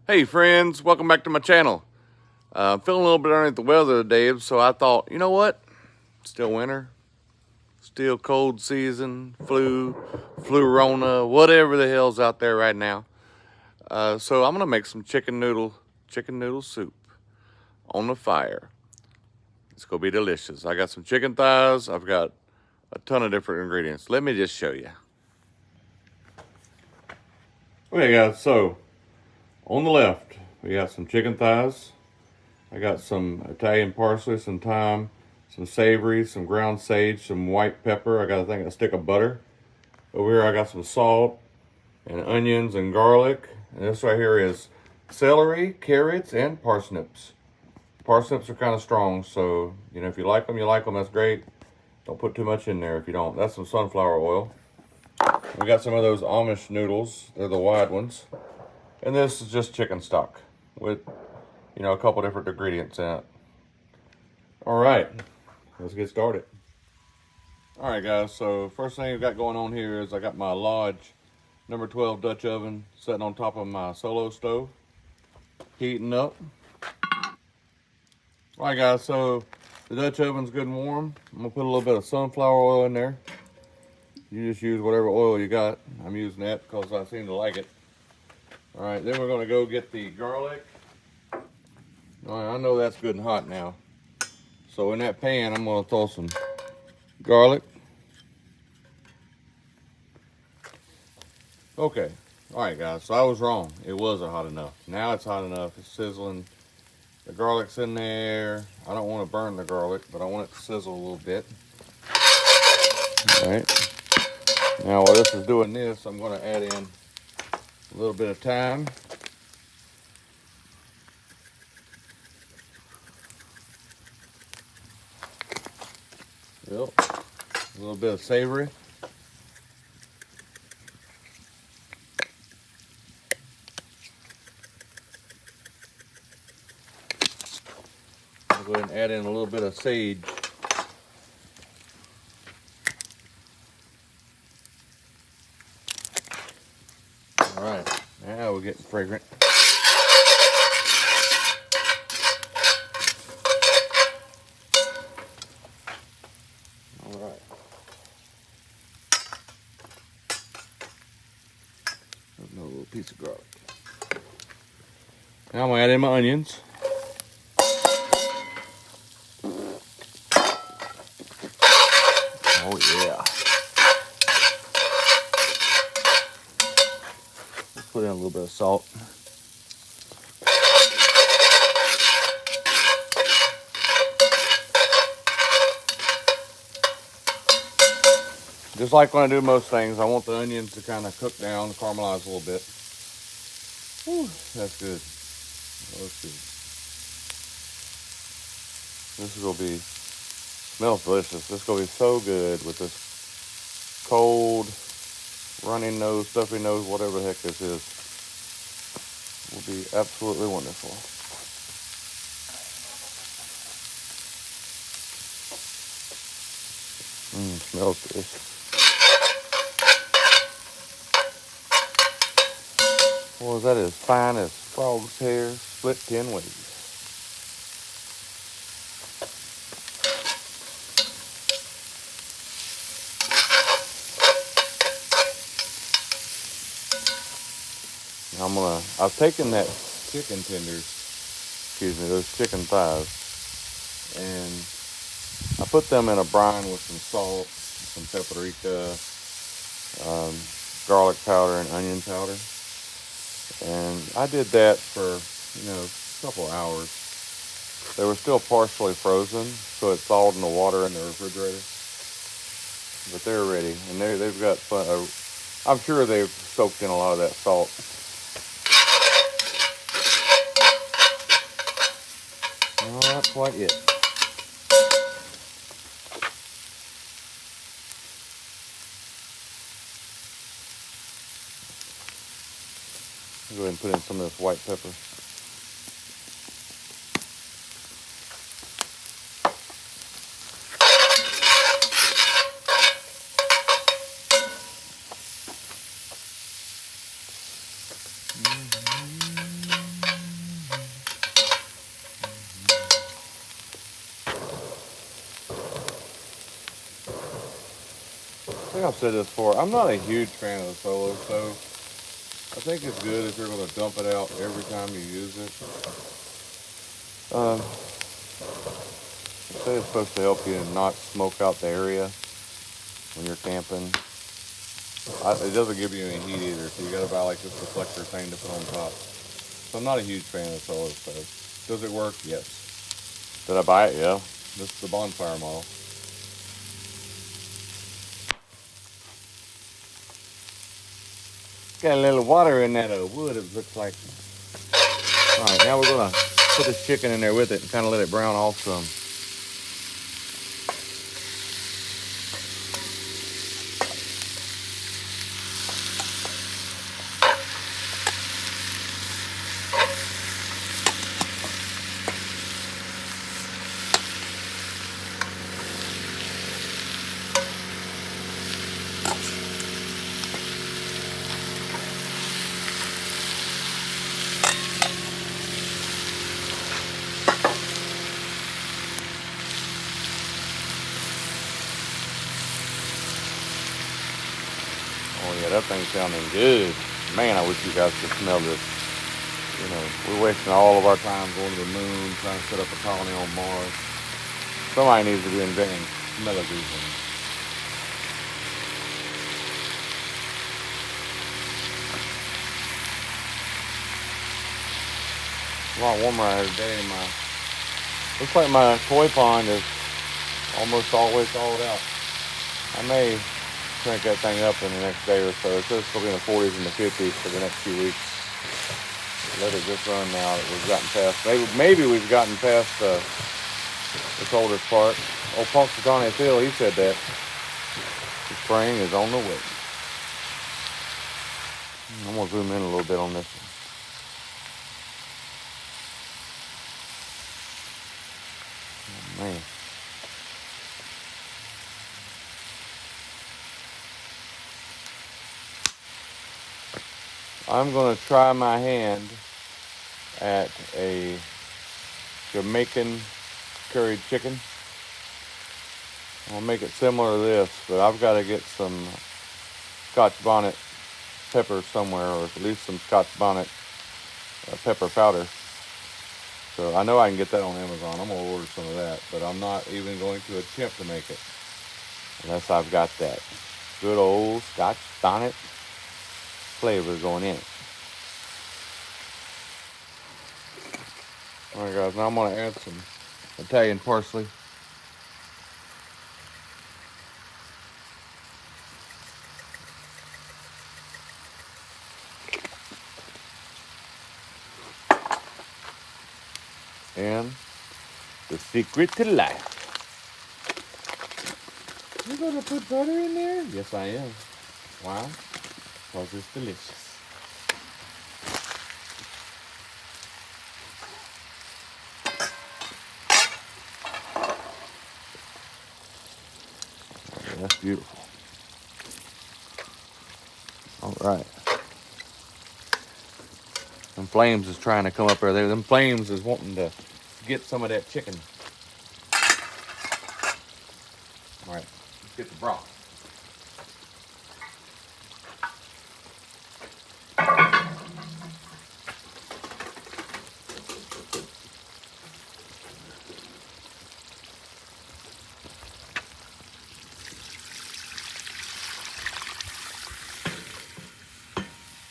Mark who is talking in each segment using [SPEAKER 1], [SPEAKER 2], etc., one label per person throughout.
[SPEAKER 1] Hey friends, welcome back to my channel. I'm feeling a little bit underneath the weather today, so I thought, you know what? Still winter, still cold season, flu-rona, whatever the hell's out there right now. So I'm gonna make some chicken noodle soup on the fire. It's gonna be delicious. I got some chicken thighs. I've got a ton of different ingredients. Let me just show you. Okay guys, so on the left, we got some chicken thighs. I got some Italian parsley, some thyme, some savory, some ground sage, some white pepper. I got, I think, a stick of butter. Over here I got some salt and onions and garlic. And this right here is celery, carrots, and parsnips. Parsnips are kind of strong, so, you know, if you like them, that's great. Don't put too much in there if you don't. That's some sunflower oil. We got some of those Amish noodles. They're the wide ones. And this is just chicken stock with, you know, a couple different ingredients in it. All right, let's get started. All right, guys, so first thing I've got going on here is I got my Lodge number 12 Dutch oven sitting on top of my solo stove, heating up. All right, guys, so the Dutch oven's good and warm. I'm gonna put a little bit of sunflower oil in there. You just use whatever oil you got. I'm using that because I seem to like it. All right, then we're gonna go get the garlic. All right, I know that's good and hot now. So in that pan, I'm gonna throw some garlic. Okay, all right guys, so I was wrong. It wasn't hot enough. Now it's hot enough, it's sizzling. The garlic's in there. I don't wanna burn the garlic, but I want it to sizzle a little bit. All right, now while this is doing this, I'm gonna add in a little bit of thyme. Yep. A little bit of savory. I'll go ahead and add in a little bit of sage. All right, now we're getting fragrant. All right. Another little piece of garlic. Now I'm gonna add in my onions. Oh yeah. Let's put in a little bit of salt. Just like when I do most things, I want the onions to kind of cook down, caramelize a little bit. Whew, that's good. That's good. This is gonna be, smells delicious. This is gonna be so good with this cold, runny nose, stuffy nose, whatever the heck this is. Will be absolutely wonderful. Smells delicious. Boy, that is fine as frog's hair, split 10 ways. Now I've taken that chicken tenders, those chicken thighs, and I put them in a brine with some salt, some paprika, garlic powder, and onion powder. And I did that for, you know, a couple hours. They were still partially frozen, so it thawed in the water in the refrigerator. But they're ready, and they've got fun. I'm sure they've soaked in a lot of that salt. Not quite yet. I'll go ahead and put in some of this white pepper. think I've said this before. I'm not a huge fan of the solo stove. I think it's good if you're going to dump it out every time you use it. They say it's supposed to help you not smoke out the area when you're camping. It doesn't give you any heat either, so you got to buy like this deflector thing to put on top. So I'm not a huge fan of the solo stove. Does it work? Yes. Did I buy it? Yeah. This is the bonfire model. Got a little water in that wood, it looks like. All right, now we're gonna put this chicken in there with it and kind of let it brown off some. Oh yeah, that thing's sounding good. Man, I wish you guys could smell this. You know, we're wasting all of our time going to the moon, trying to set up a colony on Mars. Somebody needs to be inventing smell of these things. A lot warmer out here today. Looks like my koi pond is almost always thawed out. I may crank that thing up in the next day or so. It says it's going to be in the 40s and the 50s for the next few weeks. Let it just run now that we've gotten past. Maybe we've gotten past the coldest part. Old Punxsutawney Phil, he said that. The spring is on the way. I'm going to zoom in a little bit on this one. Oh, man. I'm going to try my hand at a Jamaican curried chicken. I'll make it similar to this, but I've got to get some Scotch bonnet pepper somewhere, or at least some Scotch bonnet pepper powder. So I know I can get that on Amazon. I'm going to order some of that, but I'm not even going to attempt to make it unless I've got that good old Scotch bonnet flavor going in. All right, guys, now I'm going to add some Italian parsley. And the secret to life. You're going to put butter in there? Yes, I am. Why? Because it's delicious. That's beautiful. All right. Them flames is trying to come up there. Them flames is wanting to get some of that chicken. All right, let's get the broth.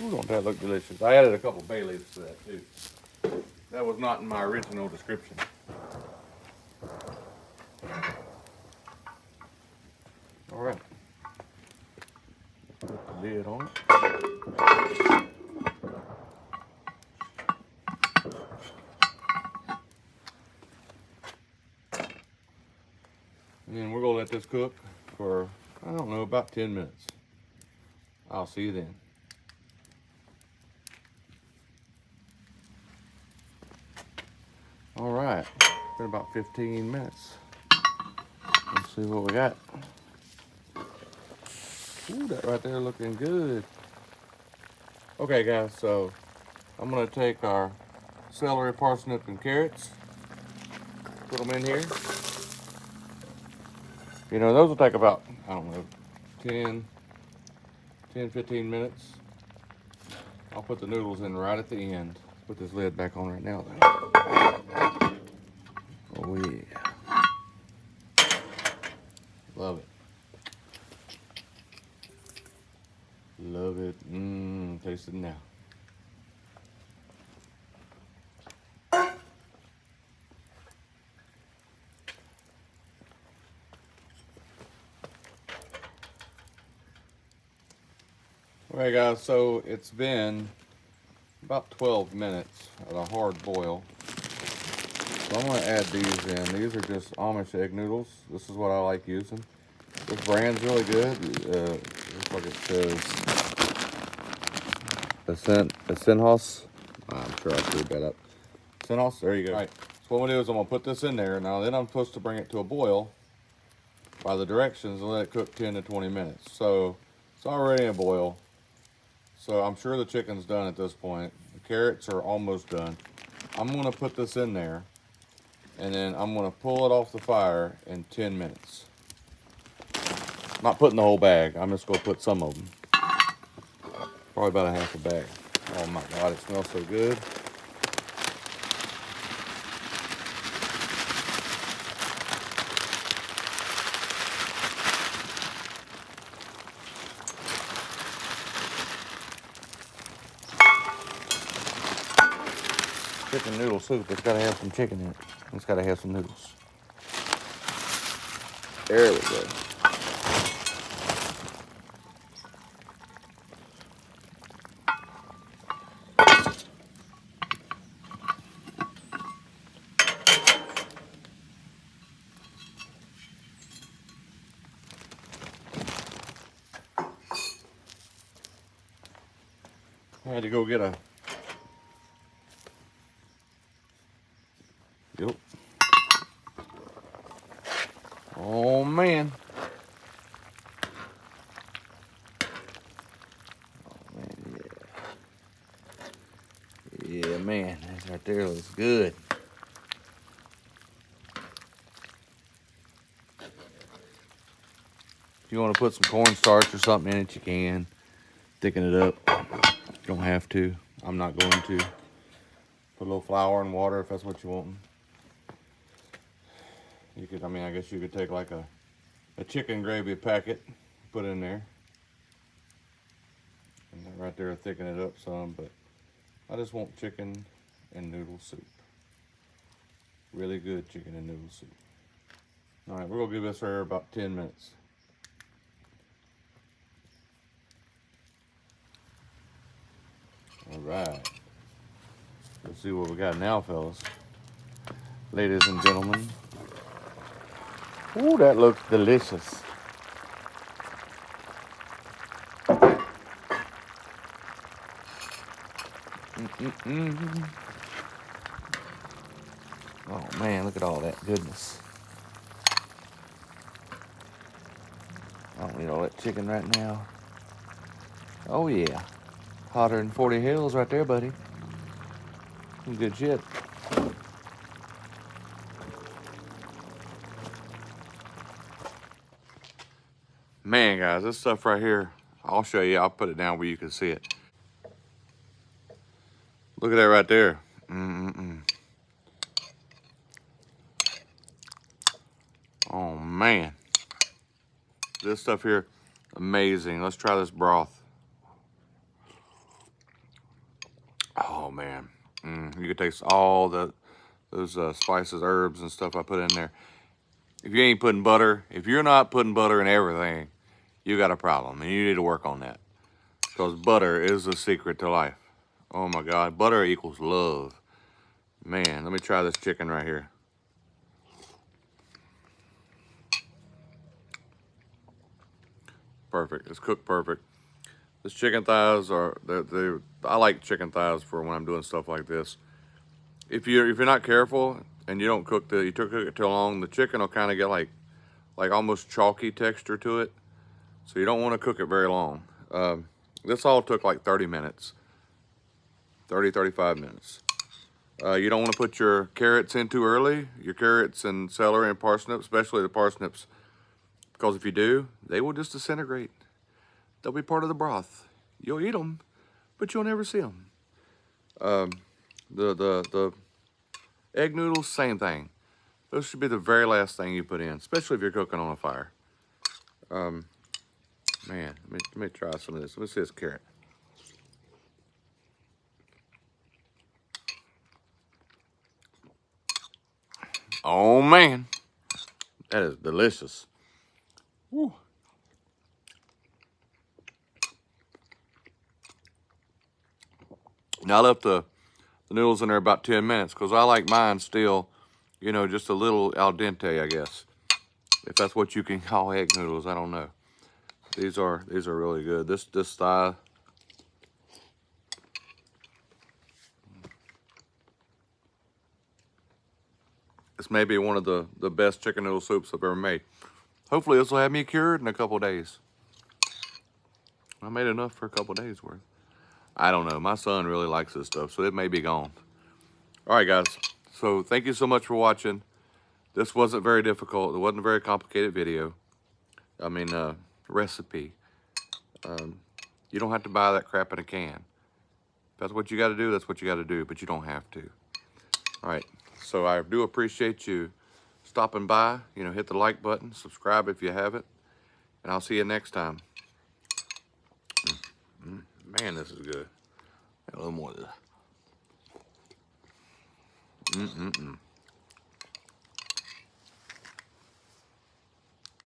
[SPEAKER 1] Ooh, don't that look delicious? I added a couple bay leaves to that too. That was not in my original description. All right. Let's put the lid on it. And then we're gonna let this cook for, I don't know, about 10 minutes. I'll see you then. All right, been about 15 minutes. Let's see what we got. Ooh, that right there looking good. Okay, guys, so I'm gonna take our celery, parsnip, and carrots, put them in here. You know, those will take about, I don't know, 10, 15 minutes. I'll put the noodles in right at the end. Put this lid back on right now, though. Oh, yeah. Love it. Love it. Taste it now. Alright guys, so it's been about 12 minutes at a hard boil. So I'm going to add these in. These are just Amish egg noodles. This is what I like using. This brand's really good. Looks like it says Asenhos. I'm sure I screwed that up. Asenhos, there you go. Alright, so what I'm going to do is I'm going to put this in there. Now then I'm supposed to bring it to a boil by the directions and let it cook 10 to 20 minutes. So it's already in a boil. So I'm sure the chicken's done at this point. The carrots are almost done. I'm gonna put this in there and then I'm gonna pull it off the fire in 10 minutes. Not putting the whole bag, I'm just gonna put some of them. Probably about a half a bag. Oh my God, it smells so good. Chicken noodle soup, it's gotta have some chicken in it. It's gotta have some noodles. There we go. I had to go get a... Yep. Oh man. Oh man, yeah. Yeah, man, that right there looks good. If you want to put some cornstarch or something in it, you can. Thicken it up. You don't have to. I'm not going to. Put a little flour and water if that's what you want. You could, I guess you could take like a chicken gravy packet, put in there. And that right there, thicken it up some, but I just want chicken and noodle soup. Really good chicken and noodle soup. All right, we're gonna give this here about 10 minutes. All right. Let's see what we got now, fellas. Ladies and gentlemen. Ooh, that looks delicious. Oh man, look at all that goodness. I don't need all that chicken right now. Oh yeah. Hotter than 40 hills right there, buddy. Some good shit. Man, guys, this stuff right here, I'll show you. I'll put it down where you can see it. Look at that right there. Oh, man. This stuff here, amazing. Let's try this broth. Oh, man. You can taste all those spices, herbs, and stuff I put in there. If you ain't putting butter, if you're not putting butter in everything, you got a problem, and you need to work on that. Because butter is the secret to life. Oh my God, butter equals love. Man, let me try this chicken right here. Perfect, it's cooked perfect. This chicken thighs are, I like chicken thighs for when I'm doing stuff like this. If you're not careful and you don't cook you cook it too long, the chicken will kind of get like almost chalky texture to it. So you don't want to cook it very long. This all took like 30 minutes. 35 minutes. You don't want to put your carrots in too early. Your carrots and celery and parsnips, especially the parsnips, Because if you do, they will just disintegrate. They'll be part of the broth. You'll eat them, but you'll never see them. The egg noodles, same thing. Those should be the very last thing you put in, especially if you're cooking on a fire. Man, let me try some of this. Let me see this carrot. Oh man, that is delicious. Woo. Now I left the noodles in there about 10 minutes because I like mine still, you know, just a little al dente, I guess. If that's what you can call egg noodles, I don't know. These are really good. This thigh. This may be one of the best chicken noodle soups I've ever made. Hopefully this will have me cured in a couple days. I made enough for a couple days worth. I don't know. My son really likes this stuff, so it may be gone. All right, guys. So thank you so much for watching. This wasn't very difficult. It wasn't a very complicated video. I mean, recipe. You don't have to buy that crap in a can. If that's what you got to do, that's what you got to do, but you don't have to. All right. So I do appreciate you stopping by. You know, hit the like button, subscribe if you haven't, and I'll see you next time. Man, this is good. A little more of this.